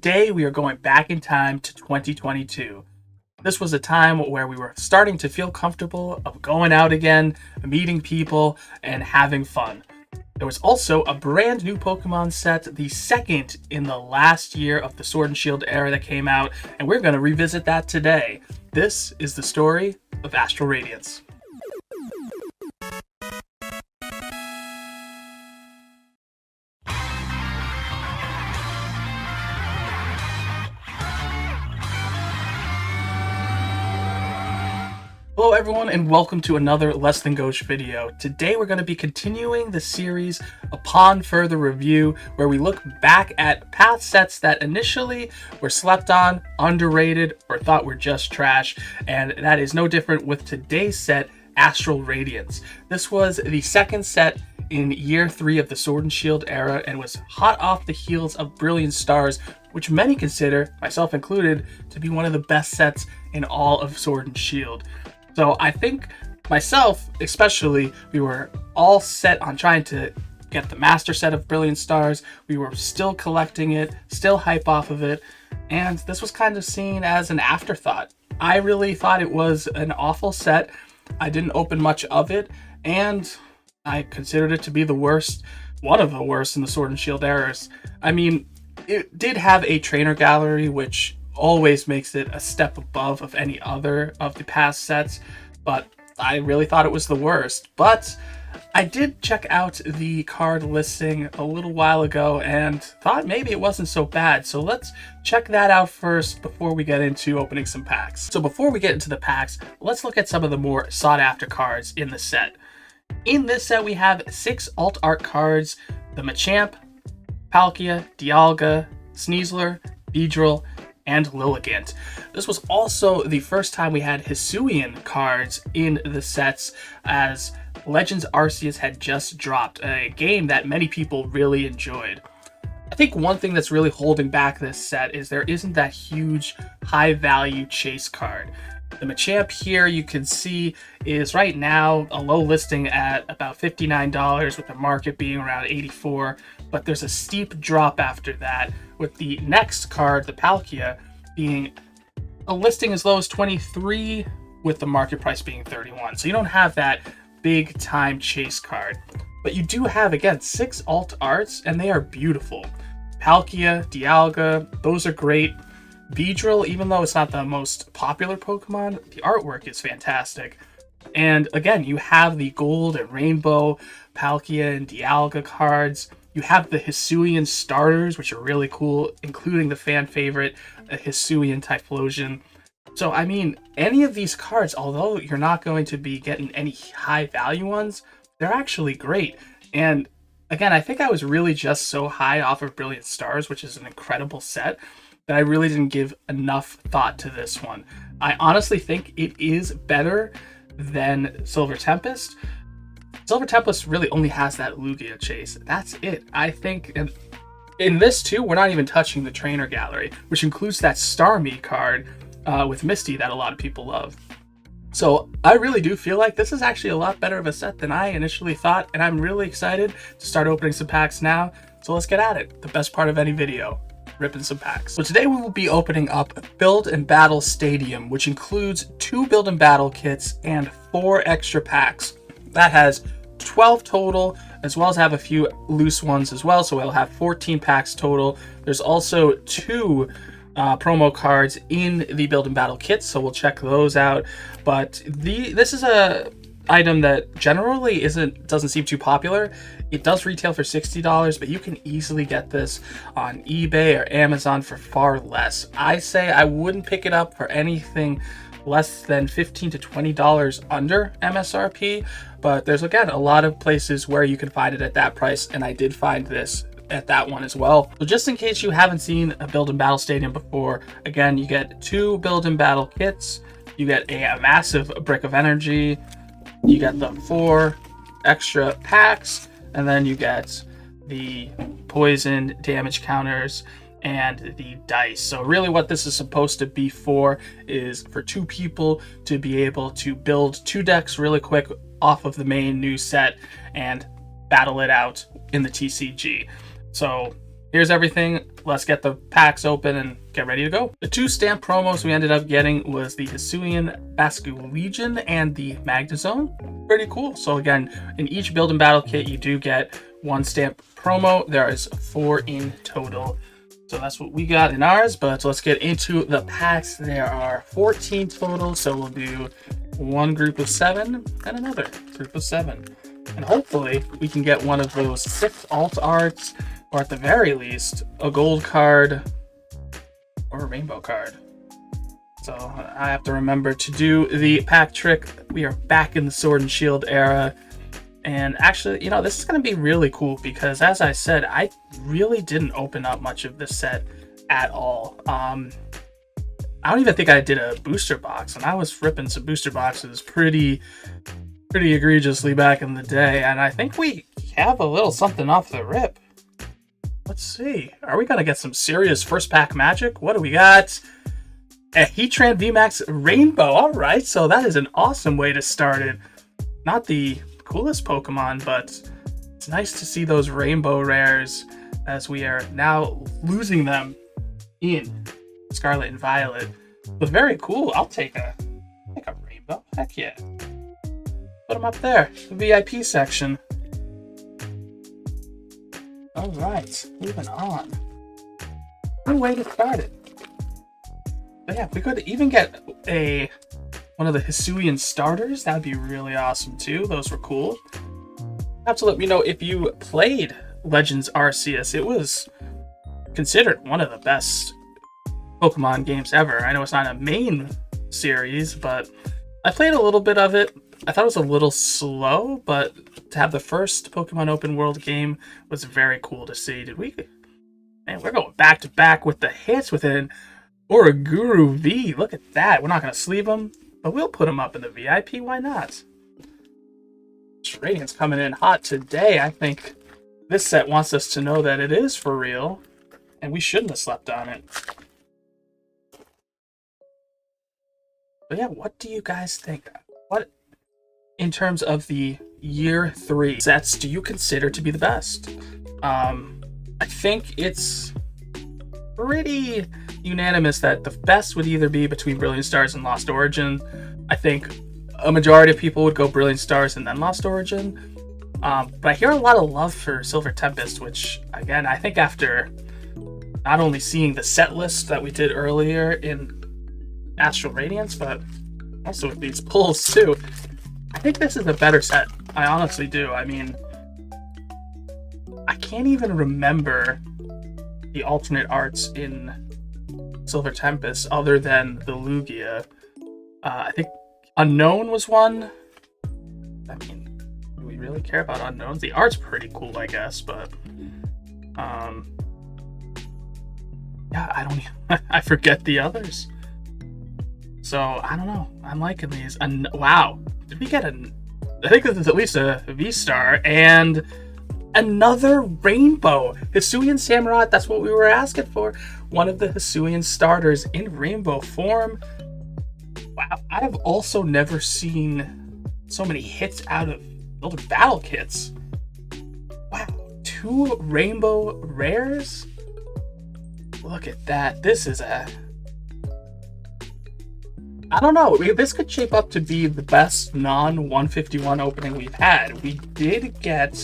today we are going back in time to 2022. This was a time where we were starting to feel comfortable of going out again, meeting people, and having fun. There was also a brand new Pokemon set, the second in the last year of the Sword and Shield era that came out, and we're going to revisit that today. This is the story of Astral Radiance. Hello everyone and welcome to another Less Than Gauche video. Today we're going to be continuing the series upon further review, where we look back at past sets that initially were slept on, underrated, or thought were just trash, and that is no different with today's set, Astral Radiance. This was the second set in year 3 of the Sword and Shield era and was hot off the heels of Brilliant Stars, which many consider, myself included, to be one of the best sets in all of Sword and Shield. So I think myself, especially, we were all set on trying to get the master set of Brilliant Stars. We were still collecting it, still hype off of it, and this was kind of seen as an afterthought. I really thought it was an awful set. I didn't open much of it, and I considered it to be the worst, one of the worst in the Sword and Shield eras. I mean, it did have a trainer gallery, which always makes it a step above of any other of the past sets, but I really thought it was the worst. But I did check out the card listing a little while ago and thought maybe it wasn't so bad, so let's check that out first before we get into opening some packs. So before we get into the packs, let's look at some of the more sought after cards in the set. In this set we have 6 alt art cards: the Machamp, Palkia, Dialga, Sneasler, Beedrill, and Lilligant. This was also the first time we had Hisuian cards in the sets, as Legends Arceus had just dropped, a game that many people really enjoyed. I think one thing that's really holding back this set is there isn't that huge high value chase card. The Machamp here, you can see, is right now a low listing at about $59, with the market being around $84, but there's a steep drop after that, with the next card, the Palkia, being a listing as low as $23, with the market price being $31. So you don't have that big time chase card. But you do have, again, 6 alt arts, and they are beautiful. Palkia, Dialga, those are great. Beedrill, even though it's not the most popular Pokemon, the artwork is fantastic. And again, you have the gold and rainbow Palkia and Dialga cards. You have the Hisuian starters, which are really cool, including the fan favorite, a Hisuian Typhlosion. So, I mean, any of these cards, although you're not going to be getting any high value ones, they're actually great. And again, I think I was really just so high off of Brilliant Stars, which is an incredible set, that I really didn't give enough thought to this one. I honestly think it is better than Silver Tempest. Silver Tempest really only has that Lugia chase. That's it. I think, and in this too, we're not even touching the trainer gallery, which includes that Starmie card with Misty that a lot of people love. So I really do feel like this is actually a lot better of a set than I initially thought, and I'm really excited to start opening some packs now. So let's get at it. The best part of any video, ripping some packs. So today we will be opening up Build and Battle Stadium, which includes 2 Build and Battle kits and 4 extra packs. That has 12 total, as well as have a few loose ones as well, so we'll have 14 packs total. There's also 2 promo cards in the Build and Battle kits, so we'll check those out. But this is a item that generally doesn't seem too popular. It does retail for $60, but you can easily get this on eBay or Amazon for far less. I say I wouldn't pick it up for anything less than $15 to $20 under MSRP, but there's, again, a lot of places where you can find it at that price, and I did find this at that one as well. So just in case you haven't seen a Build and Battle Stadium before, again, you get 2 Build and Battle kits, you get a massive Brick of Energy, you get the 4 extra packs, and then you get the poison damage counters and the dice. So really what this is supposed to be for is for 2 people to be able to build 2 decks really quick off of the main new set and battle it out in the TCG. So here's everything. let's get the packs open and get ready to go. The 2 stamp promos we ended up getting was the Hisuian Bascu Legion and the Magnezone. Pretty cool. So again, in each build and battle kit, you do get 1 stamp promo. There is 4 in total. So that's what we got in ours, but let's get into the packs. There are 14 total, so we'll do 1 group of 7 and another group of 7. And hopefully we can get one of those 6 alt arts, or at the very least, a gold card or a rainbow card. So I have to remember to do the pack trick. We are back in the Sword and Shield era. And actually, you know, this is going to be really cool because, as I said, I really didn't open up much of this set at all. I don't even think I did a booster box, and I was ripping some booster boxes pretty egregiously back in the day. And I think we have a little something off the rip. Let's see. Are we going to get some serious first pack magic? What do we got? A Heatran VMAX Rainbow. All right, so that is an awesome way to start it. Not the coolest Pokemon, but it's nice to see those rainbow rares as we are now losing them in Scarlet and Violet. But very cool. I'll take a rainbow. Heck yeah. Put them up there, the VIP section. All right, moving on. Good way to start it. But yeah, if we could even get one of the Hisuian starters, that'd be really awesome too. Those were cool. Have to let me know if you played Legends Arceus. It was considered one of the best Pokemon games ever. I know it's not a main series, but I played a little bit of it. I thought it was a little slow, but to have the first Pokemon open world game was very cool to see. Man, we're going back to back with the hits with an Oraguru V. Look at that. We're not going to sleeve them, but we'll put them up in the VIP. Why not? Radiance coming in hot today. I think this set wants us to know that it is for real, and we shouldn't have slept on it. But yeah, what do you guys think? What, in terms of the year 3 sets, do you consider to be the best? I think it's pretty unanimous that the best would either be between Brilliant Stars and Lost Origin. I think a majority of people would go Brilliant Stars and then Lost Origin. But I hear a lot of love for Silver Tempest, which, again, I think after not only seeing the set list that we did earlier in Astral Radiance, but also with these pulls too, I think this is a better set. I honestly do. I mean, I can't even remember the alternate arts in Silver Tempest other than the Lugia. I think Unknown was one. I mean, do we really care about Unknowns? The art's pretty cool, I guess, but yeah, I don't even, I forget the others. So I don't know. I'm liking these. And wow, did we get I think this is at least a V-Star and another rainbow. Hisuian Samurott, that's what we were asking for. One of the Hisuian starters in rainbow form. Wow, I've also never seen so many hits out of builder battle kits. Wow, 2 rainbow rares? Look at that. This is I don't know. This could shape up to be the best non-151 opening we've had. We did get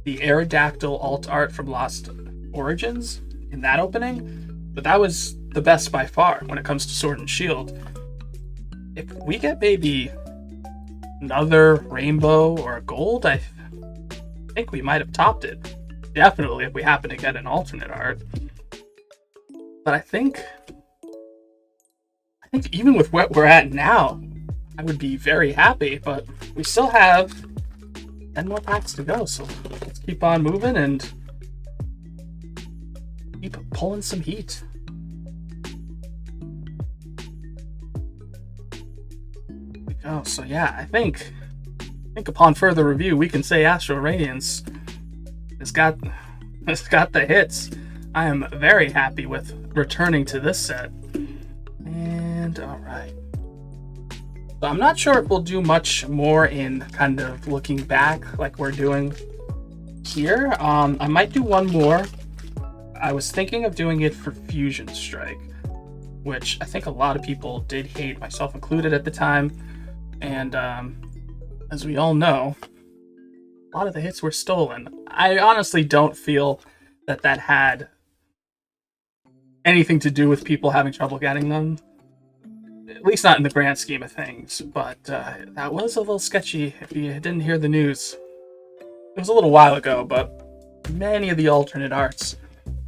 the Aerodactyl alt art from Lost Origins in that opening, but that was the best by far when it comes to Sword and Shield. If we get maybe another rainbow or a gold, I think we might have topped it. Definitely if we happen to get an alternate art. But I think even with what we're at now, I would be very happy, but we still have 10 more packs to go, so let's keep on moving and keep pulling some heat. There we go. So yeah, I think upon further review, we can say Astral Radiance has got the hits. I am very happy with returning to this set. And all right. So I'm not sure if we'll do much more in kind of looking back like we're doing here. I might do one more. I was thinking of doing it for Fusion Strike, which I think a lot of people did hate, myself included at the time. And as we all know, a lot of the hits were stolen. I honestly don't feel that that had anything to do with people having trouble getting them. At least not in the grand scheme of things. But that was a little sketchy if you didn't hear the news. It was a little while ago, but many of the alternate arts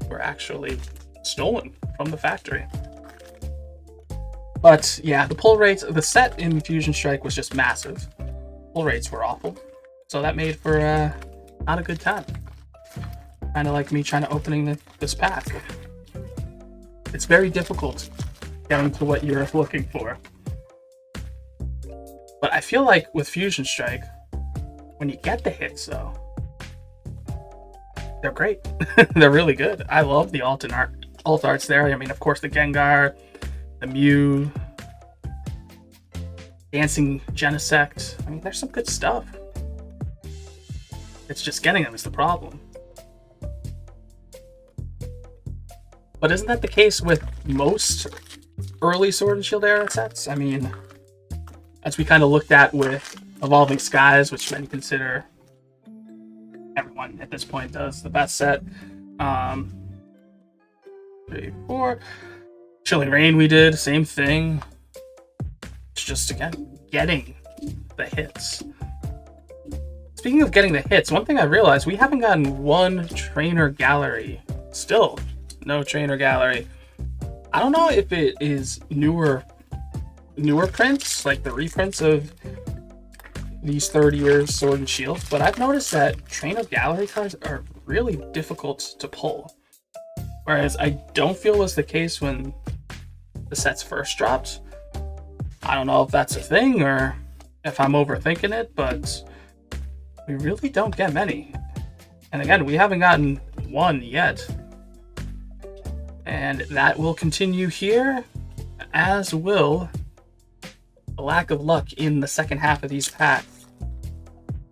were actually stolen from the factory. But yeah, the pull rates, the set in Fusion Strike was just massive. Pull rates were awful. So that made for not a good time. Kind of like me trying to opening this pack. It's very difficult getting to what you're looking for. But I feel like with Fusion Strike, when you get the hits though, they're great. They're really good. I love the alt arts there. I mean, of course, the Gengar, the Mew, Dancing Genesect. I mean, there's some good stuff. It's just getting them is the problem. But isn't that the case with most early Sword and Shield era sets? I mean, as we kind of looked at with Evolving Skies, which many consider, everyone at this point does, the best set. 3, 4. Chilling Rain we did, same thing. It's just, again, getting the hits. Speaking of getting the hits, one thing I realized, we haven't gotten one trainer gallery. Still, no trainer gallery. I don't know if it is newer prints, like the reprints of these 30 years Sword and Shield, but I've noticed that trainer gallery cards are really difficult to pull. Whereas I don't feel was the case when the sets first dropped. I don't know if that's a thing or if I'm overthinking it, but we really don't get many. And again, we haven't gotten one yet. And that will continue here, as will the lack of luck in the second half of these packs.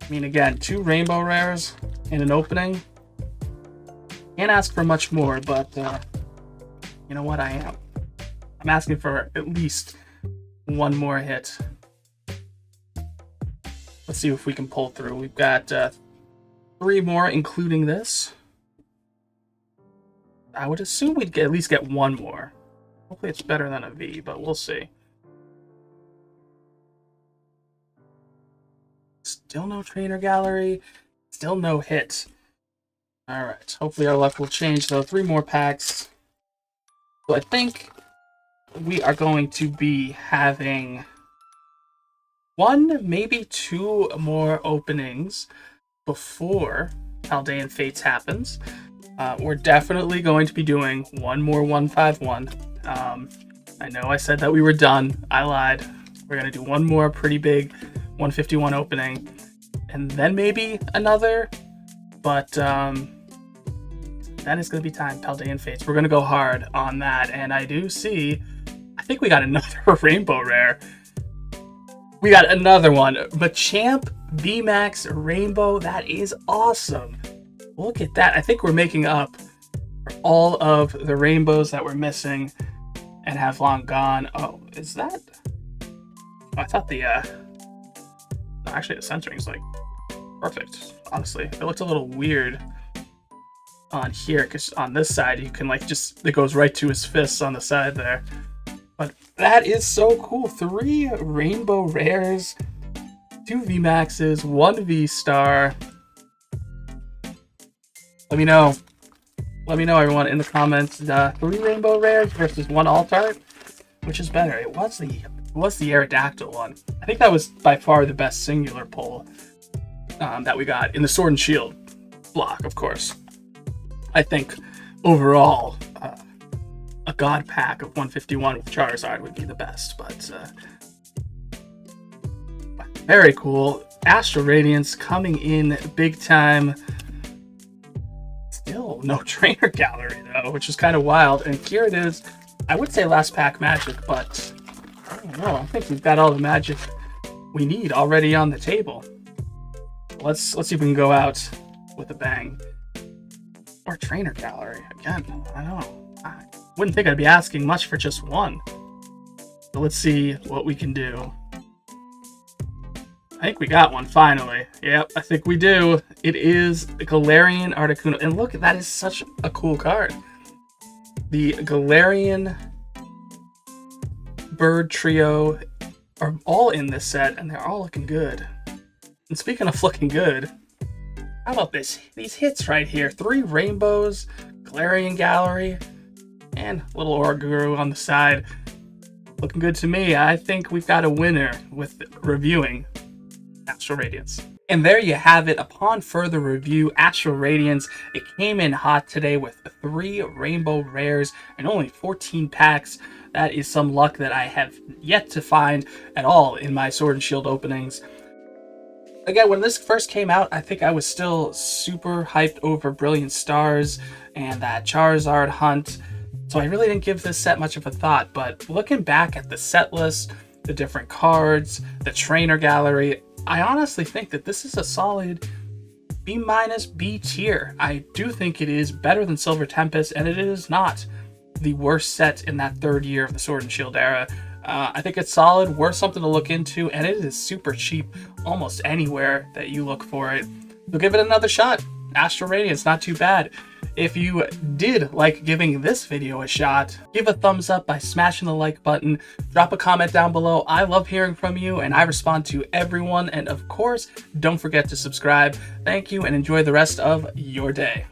I mean, again, 2 rainbow rares in an opening. Can't ask for much more, but you know what, I am. I'm asking for at least one more hit. Let's see if we can pull through. We've got 3 more, including this. I would assume we'd at least get 1 more. Hopefully it's better than a V, but we'll see. Still no trainer gallery. Still no hit. Alright, hopefully our luck will change though. 3 more packs. So I think we are going to be having 1, maybe 2 more openings before Paldean Fates happens. We're definitely going to be doing 1 more 151. I know I said that we were done. I lied. We're going to do 1 more pretty big 151 opening. And then maybe another. But then it's going to be time. Paldean Fates. We're going to go hard on that. And I do see, I think we got another rainbow rare. We got another one. Machamp VMAX Rainbow. That is awesome. Look at that. I think we're making up for all of the rainbows that we're missing and have long gone. Oh, is that? Oh, I thought the, actually the centering is like perfect, honestly. It looks a little weird on here because on this side you can like just, it goes right to his fists on the side there. But that is so cool. 3 rainbow rares, 2 VMAXs, 1 V-Star. Let me know, everyone, in the comments. 3 rainbow rares versus 1 alt art, which is better? It was the Aerodactyl one. I think that was by far the best singular pull that we got in the Sword and Shield block, of course. I think overall, a God pack of 151 with Charizard would be the best, but very cool. Astral Radiance coming in big time. Still no trainer gallery though, which is kind of wild. And here it is. I would say last pack magic, but I don't know. I think we've got all the magic we need already on the table. Let's see if we can go out with a bang. Or trainer gallery. Again, I don't know. I wouldn't think I'd be asking much for just one. So let's see what we can do. I think we got one finally. Yep, I think we do. It is Galarian Articuno. And look, that is such a cool card. The Galarian bird trio are all in this set, and they're all looking good. And speaking of looking good, how about these hits right here? 3 rainbows, Galarian Gallery, and little Orguru on the side. Looking good to me. I think we've got a winner with reviewing Astral Radiance. And there you have it. Upon further review, Astral Radiance, it came in hot today with 3 rainbow rares and only 14 packs. That is some luck that I have yet to find at all in my Sword and Shield openings. Again, when this first came out, I think I was still super hyped over Brilliant Stars and that Charizard hunt, so I really didn't give this set much of a thought. But looking back at the set list, the different cards, the trainer gallery, I honestly think that this is a solid B-, B tier. I do think it is better than Silver Tempest, and it is not the worst set in that 3rd year of the Sword and Shield era. I think it's solid, worth something to look into, and it is super cheap almost anywhere that you look for it. So give it another shot. Astral Radiance, not too bad. If you did like giving this video a shot, give a thumbs up by smashing the like button. Drop a comment down below. I love hearing from you, and I respond to everyone. And of course, don't forget to subscribe. Thank you, and enjoy the rest of your day.